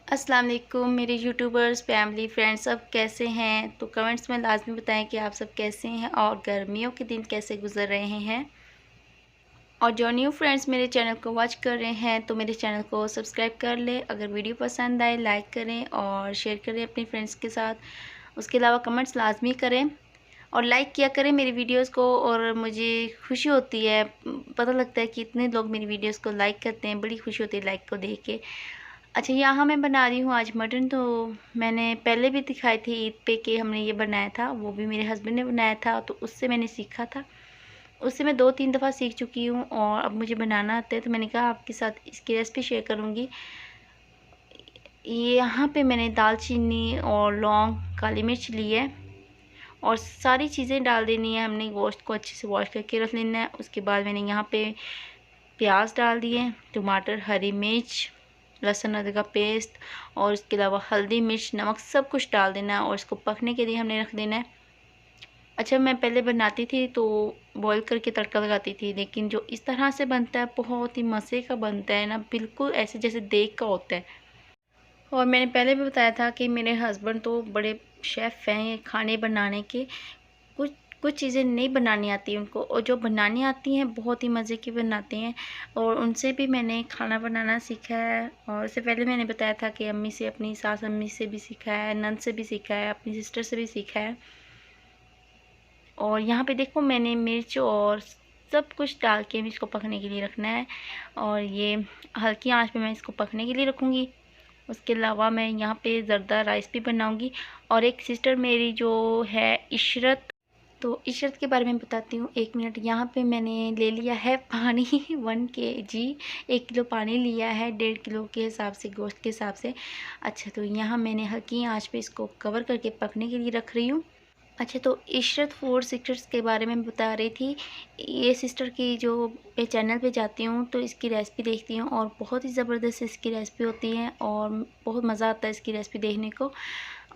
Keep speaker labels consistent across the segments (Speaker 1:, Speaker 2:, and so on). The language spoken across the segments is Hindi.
Speaker 1: अस्सलाम वालेकुम मेरे यूट्यूबर्स फैमिली फ्रेंड्स सब कैसे हैं। तो कमेंट्स में लाजमी बताएं कि आप सब कैसे हैं और गर्मियों के दिन कैसे गुजर रहे हैं। और जो न्यू फ्रेंड्स मेरे चैनल को वॉच कर रहे हैं तो मेरे चैनल को सब्सक्राइब कर लें। अगर वीडियो पसंद आए लाइक करें और शेयर करें अपने फ्रेंड्स के साथ। उसके अलावा कमेंट्स लाजमी करें और लाइक किया करें मेरी वीडियोस को। और मुझे खुशी होती है, पता लगता है कि इतने लोग मेरी वीडियोस को लाइक करते हैं। बड़ी खुशी होती है लाइक को देख के। अच्छा, यहाँ मैं बना रही हूँ आज मटन। तो मैंने पहले भी दिखाई थी ईद पे कि हमने ये बनाया था, वो भी मेरे हस्बैंड ने बनाया था, तो उससे मैंने सीखा था। उससे मैं 2-3 दफ़ा सीख चुकी हूँ और अब मुझे बनाना आता है। तो मैंने कहा आपके साथ इसकी रेसिपी शेयर करूँगी। ये यहाँ पे मैंने दालचीनी और लौंग, काली मिर्च ली है और सारी चीज़ें डाल देनी है। हमने गोश्त को अच्छे से वॉश करके रख लेना है। उसके बाद मैंने यहाँ पे प्याज डाल दिए, टमाटर, हरी मिर्च, लहसुन अदरक का पेस्ट और इसके अलावा हल्दी, मिर्च, नमक सब कुछ डाल देना है और इसको पकने के लिए हमने रख देना है। अच्छा, मैं पहले बनाती थी तो बॉईल करके तड़का लगाती थी, लेकिन जो इस तरह से बनता है बहुत ही मज़े का बनता है ना, बिल्कुल ऐसे जैसे देग का होता है। और मैंने पहले भी बताया था कि मेरे हस्बैंड तो बड़े शेफ़ हैं खाने बनाने के। कुछ कुछ चीज़ें नहीं बनानी आती उनको, और जो बनानी आती हैं बहुत ही मज़े की बनाते हैं। और उनसे भी मैंने खाना बनाना सीखा है। और इससे पहले मैंने बताया था कि अम्मी से, अपनी सास अम्मी से भी सीखा है, नंद से भी सीखा है, अपनी सिस्टर से भी सीखा है। और यहाँ पे देखो मैंने मिर्च और सब कुछ डाल के इसको पकने के लिए रखना है। और ये हल्की आंच पे मैं इसको पकने के लिए रखूँगी। उसके अलावा मैं यहाँ पे ज़र्दा राइस भी बनाऊँगी। और एक सिस्टर मेरी जो है इशरत, तो इशरत के बारे में बताती हूँ। 1 मिनट। यहाँ पे मैंने ले लिया है पानी 1 kg, 1 किलो पानी लिया है 1.5 किलो के हिसाब से, गोश्त के हिसाब से। अच्छा, तो यहाँ मैंने हल्की आंच पे इसको कवर करके पकने के लिए रख रही हूँ। अच्छा, तो इशरत फूड सीक्रेट्स के बारे में बता रही थी। ये सिस्टर की जो मैं चैनल पे जाती हूँ तो इसकी रेसिपी देखती हूँ और बहुत ही ज़बरदस्त इसकी रेसिपी होती है और बहुत मज़ा आता है इसकी रेसिपी देखने को।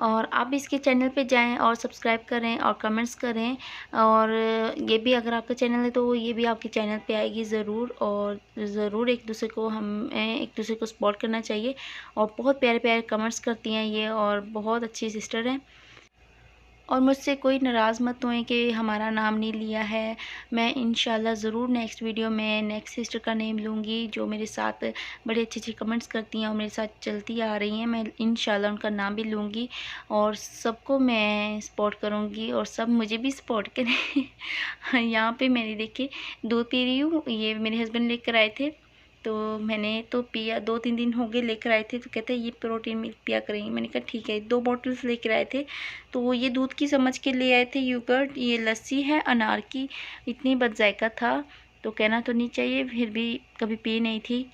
Speaker 1: और आप भी इसके चैनल पे जाएं और सब्सक्राइब करें और कमेंट्स करें। और ये भी अगर आपका चैनल है तो ये भी आपके चैनल पे आएगी ज़रूर। और ज़रूर एक दूसरे को सपोर्ट करना चाहिए। और बहुत प्यारे प्यारे कमेंट्स करती हैं ये, और बहुत अच्छी सिस्टर हैं। और मुझसे कोई नाराज़ मत होएं कि हमारा नाम नहीं लिया है। मैं इंशाल्लाह ज़रूर नेक्स्ट वीडियो में नेक्स्ट सिस्टर का नेम लूँगी जो मेरे साथ बड़े अच्छे कमेंट्स करती हैं और मेरे साथ चलती आ रही हैं। मैं इंशाल्लाह उनका नाम भी लूँगी और सबको मैं सपोर्ट करूँगी और सब मुझे भी सपोर्ट करें। यहाँ पे मैंने देखिए दूध पी रही हूँ। ये मेरे हस्बैंड लेकर आए थे तो मैंने तो पिया। 2-3 दिन हो गए लेकर आए थे तो कहते हैं ये प्रोटीन मिल्क पिया करेंगे। मैंने कहा ठीक है। 2 बॉटल्स लेकर आए थे तो वो ये दूध की समझ के ले आए थे योगर्ट। ये लस्सी है अनार की, इतनी बदजायका था तो कहना तो नहीं चाहिए, फिर भी कभी पी नहीं थी।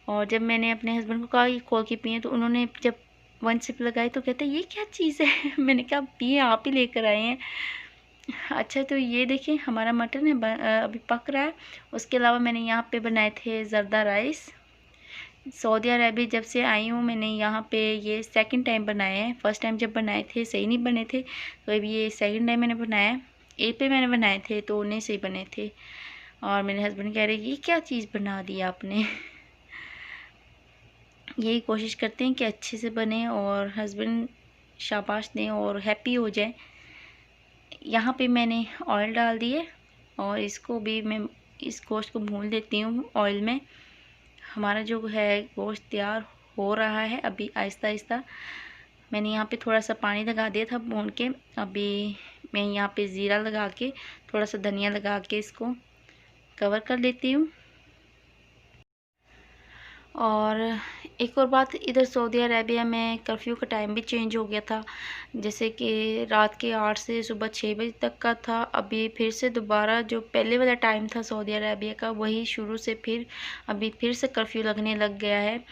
Speaker 1: और जब मैंने अपने हस्बैंड को कहा ये खोल के पिए तो उन्होंने जब 1 सिप लगाई तो कहते ये क्या चीज़ है। मैंने कहा पिए, आप ही लेकर आए हैं। अच्छा, तो ये देखिए हमारा मटन है अभी पक रहा है। उसके अलावा मैंने यहाँ पे बनाए थे ज़र्दा राइस। सऊदी अरबिया जब से आई हूँ मैंने यहाँ पे ये सेकंड टाइम बनाए हैं। फर्स्ट टाइम जब बनाए थे सही नहीं बने थे, तो अभी ये सेकंड टाइम मैंने बनाया है। ईद पे मैंने बनाए थे तो उन्हें सही बने थे। और मेरे हस्बैंड कह रहे ये क्या चीज़ बना दी आपने। यही कोशिश करते हैं कि अच्छे से बने और हस्बैंड शाबाश दें और हैप्पी हो जाए। यहाँ पे मैंने ऑयल डाल दिए और इसको भी मैं इस गोश्त को भून देती हूँ ऑयल में। हमारा जो है गोश्त तैयार हो रहा है अभी आहिस्ता आहिस्ता। मैंने यहाँ पे थोड़ा सा पानी लगा दिया था भून के। अभी मैं यहाँ पे ज़ीरा लगा के, थोड़ा सा धनिया लगा के इसको कवर कर लेती हूँ। और एक और बात, इधर सऊदी अरेबिया में कर्फ्यू का टाइम भी चेंज हो गया था। जैसे कि रात के 8 से सुबह 6 बजे तक का था। अभी फिर से दोबारा जो पहले वाला टाइम था सऊदी अरेबिया का वही शुरू से फिर अभी फिर से कर्फ्यू लगने लग गया है।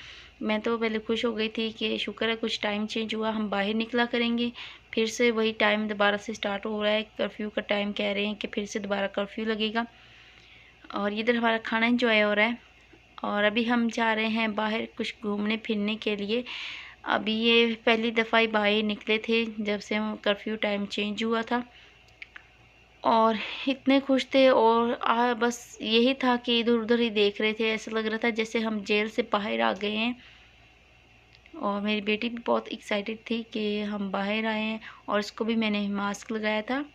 Speaker 1: मैं तो पहले खुश हो गई थी कि शुक्र है कुछ टाइम चेंज हुआ, हम बाहर निकला करेंगे। फिर से वही टाइम दोबारा से स्टार्ट हो रहा है। कर्फ्यू का टाइम कह रहे हैं कि फिर से दोबारा कर्फ्यू लगेगा। और इधर हमारा खाना इंजॉय हो रहा है। और अभी हम जा रहे हैं बाहर कुछ घूमने फिरने के लिए। अभी ये पहली दफ़ा ही बाहर निकले थे जब से हम कर्फ्यू टाइम चेंज हुआ था। और इतने खुश थे और बस यही था कि इधर उधर ही देख रहे थे। ऐसा लग रहा था जैसे हम जेल से बाहर आ गए हैं। और मेरी बेटी भी बहुत एक्साइटेड थी कि हम बाहर आए हैं, और इसको भी मैंने मास्क लगाया था।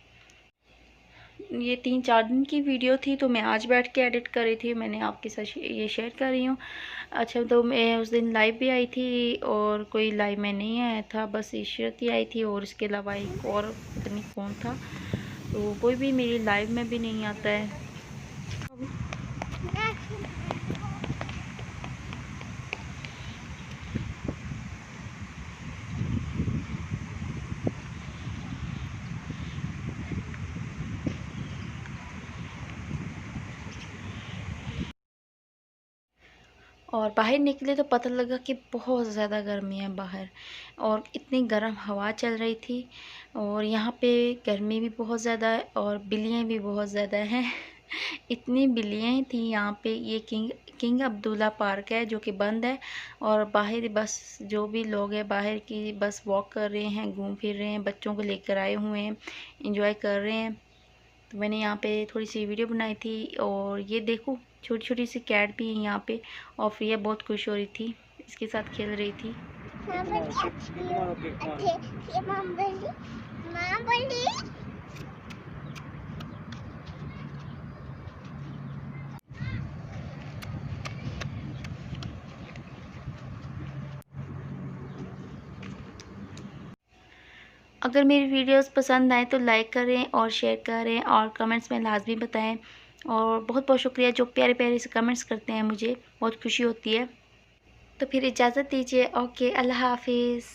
Speaker 1: ये 3-4 दिन की वीडियो थी, तो मैं आज बैठ के एडिट कर रही थी, मैंने आपके साथ ये शेयर कर रही हूँ। अच्छा, तो मैं उस दिन लाइव भी आई थी, और कोई लाइव में नहीं आया था, बस इशरत ही आई थी, और इसके अलावा एक और पता नहीं कौन था, तो कोई भी मेरी लाइव में भी नहीं आता है। और बाहर निकले तो पता लगा कि बहुत ज़्यादा गर्मी है बाहर, और इतनी गर्म हवा चल रही थी, और यहाँ पे गर्मी भी बहुत ज़्यादा है और बिल्लियाँ भी बहुत ज़्यादा हैं। इतनी बिल्लियाँ थी यहाँ पे। ये किंग अब्दुल्ला पार्क है जो कि बंद है, और बाहर बस जो भी लोग हैं बाहर की बस वॉक कर रहे हैं, घूम फिर रहे हैं, बच्चों को लेकर आए हुए हैं, इंजॉय कर रहे हैं। तो मैंने यहाँ पे थोड़ी सी वीडियो बनाई थी, और ये देखो छोटी छोटी सी कैट भी है यहाँ पे, और फ्रिया बहुत खुश हो रही थी, इसके साथ खेल रही थी। अगर मेरी वीडियोस पसंद आए तो लाइक करें और शेयर करें, और कमेंट्स में लाजमी बताएं। और बहुत बहुत शुक्रिया जो प्यारे प्यारे से कमेंट्स करते हैं, मुझे बहुत खुशी होती है। तो फिर इजाज़त दीजिए। ओके, अल्लाह हाफिज़।